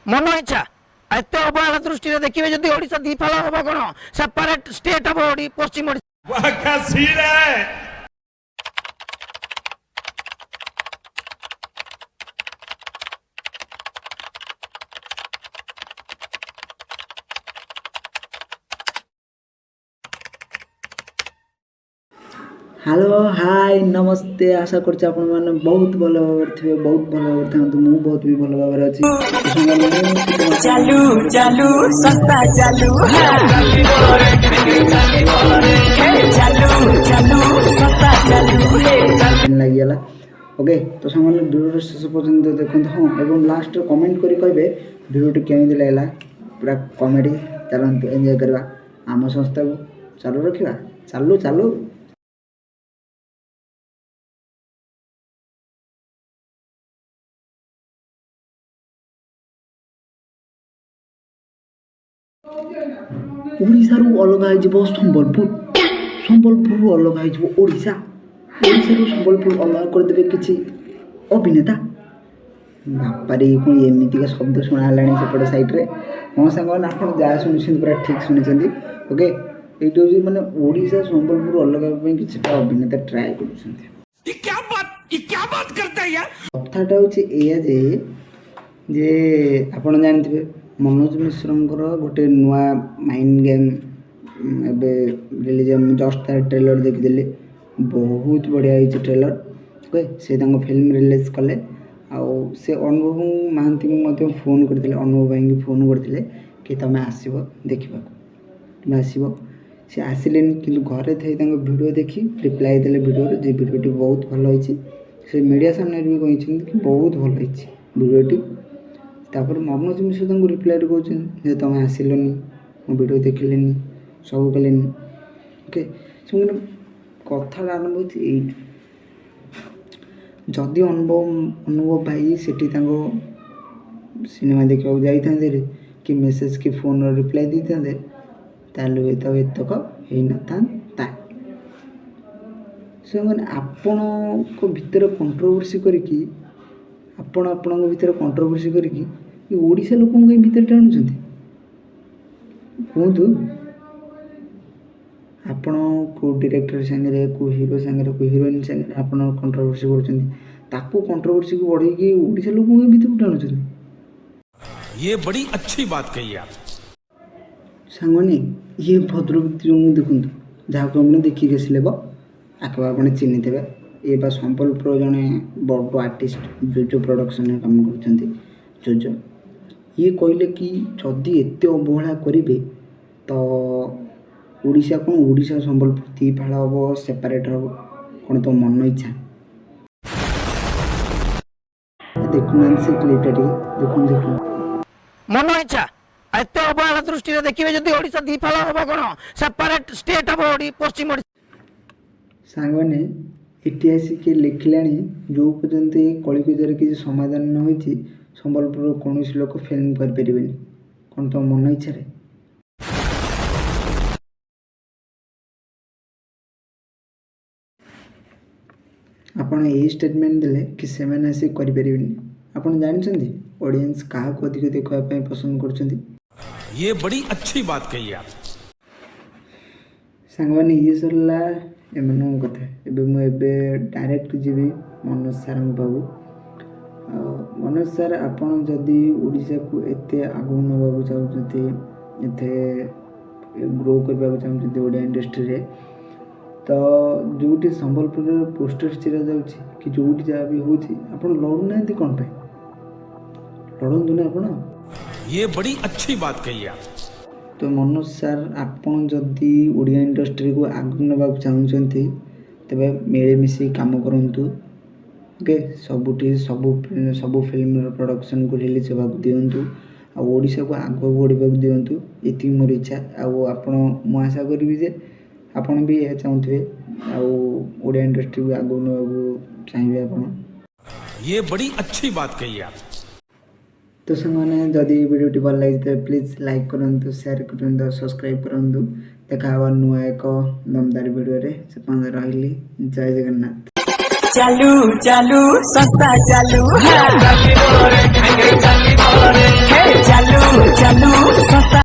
मन इच्छा एत अवहेला दृष्टि देखिए जदि ओडिशा दी फाल हम कौन सेपरेट स्टेट हम पश्चिम ओडिशा हेलो हाय नमस्ते आशा करछि आपण माने बहुत भलो भाବରେ थे बहुत भलो भाବରେ थांतु मु बहुत भी भलो भाବରେ अछि चालू चालू सस्ता चालू चालू चालू सस्ता चालू लागि गेला ओके तो सामान वीडियो शेष पर्यंत देखंत हां एवं लास्ट कमेंट करी कहबे वीडियो केमिति लागला पूरा कॉमेडी चलंतु एन्जॉय करबा आम संस्था को चालू रखिबा चालू चालू ओडिशारू अलग आइजिबो संबलपुर संबलपुर अलग आइजिबो ओडिशा ओडिशारू संबलपुर अलग कर देबे किछि अभिनेता बापारे कोन एमिति का शब्द सुना लानी सेपटे साइड रे मो संग आपण जा सुनिछन पूरा ठीक सुनिछन ओके एटो जे माने ओडिशा संबलपुर अलग पे किछि अभिनेता ट्राई करछन ये क्या बात करता है यार कथाटा होछि एया जे आपण जानथिबे मनोज मिश्रंकर गोटे नुआ माइंड गेम एबे रिलीज जस्ट तार ट्रेलर देखिदेली बहुत बढ़िया होइछ ट्रेलर ओके से तांको फिल्म रिलीज कले आउ से अनुभव महांती मते फोन करथिले अनुभव भाई की फोन करथिले कि तमे आसीबो देखिबा तमे आसीबो से आसिलेन किंतु घरे थई तांको वीडियो देखि रिप्लाई देले वीडियो रे जे वीडियोटी बहुत भलो होइछ से मीडिया सामने भी कहिछन कि बहुत भलो होइछ वीडियोटी तापर मनोज मिश्र तंग रिप्लाई कहछन जे तमे आसिलनी मो वीडियो देखिलेनी सब कलेनी ओके सुन कथा आरंभ होती ए जदि अनुभव भाई सेठी तांगो सिनेमा देखा जाई थांदे रे कि मेसेज कि फोन रो रिप्लाई दी थांदे तालु तो एतक हेई न थांता संगन आपण को भीतर कंट्रोवर्सी करिकी आपण आपण भीतर कंट्रोवर्सी करिकी ओडिशा लोकों के भीतर टाणुछंती कहतु आपण को डायरेक्टर संगे को हीरो संगे को हीरोइन संगे आपण कंट्रोवर्सी करछंती ताको कंट्रोवर्सी को बढ़ई कि ओडिशा लोकों के भीतर टाणुछंती ये बड़ी अच्छी बात कही आप सांगने ये भद्रवती जो देखंतु जहाँ को हमने देखी गेसलेबो आके आपण चिन्हि थेबे ये बा संबलपुर जने बड़ आर्टिस्ट जोजो प्रोडक्शन में काम करछंती जोजो ये कहले कि जदि एते अवहेला करिवे तो ओडिशा कोन ओडिशा संबलपुर ती फाळ हबो सेपरेट हबो कोन तो मन इच्छा देखुन से क्लियरिटी देखुन मन इच्छा एत अवहेला दृष्टि देखिए जदि ओडिशा दी फाल हम कौन सेपरेट स्टेट हम पश्चिम ओडिशा सांगने इतिहास के लिखलानी जो पर्यंत कलिकुजार किसी समाधान न होइछि संबलपुर कौन लोक फिल्म कर परिबेनी कोन तो मन इच्छा रे आपण ए स्टेटमेंट देले कि सेमाने से करि परिबेनी आपण जानछन्ती ऑडियंस काहा को अधिक देखा पय पसंद करछन्ती ये बड़ी अच्छी बात कही आप सांगवानी ये सरला एमनो कथा एबे मु एबे डायरेक्ट जीवी मनोज सर बाबू मनोज सर आपण जदि ओडिशा को एते आगु नबाबू चाहउछथि एते ग्रो करबा चाहउछथि ओडिया इंडस्ट्री रे तो जोटी संबलपुर पोस्टर चिरा जाउछि कि जोटी जा भी होछि आपण लडू नांती कोन पे लडन दुने आपण ये बड़ी अच्छी बात कही आप तो मनोज सर आपण जदि ओडिया इंडस्ट्री को आगु नबाक चाहउछन्ति तबे मिलेमिशि काम करंतु ओके सबुठी सबु फिल्म प्रोडक्शन को रिलीज होगा दिंतु आ ओडिशा को आगु बढ़ा दिंतु ये मोर इच्छा आपण मु आशा करी जे आपण भी यह चाहते आ ओडिया इंडस्ट्री को आगु नबाक चाहिए आपण ये बड़ी अच्छी बात कही आप तो संगने जदि वीडियो भल लगी तो प्लीज लाइक करंतु शेयर करंतु सब्सक्राइब करंतु देखा हवा नुआ एक दमदार वीडियो रे से पंद रहिली जय जगन्नाथ चालू चालू सस्ता चालू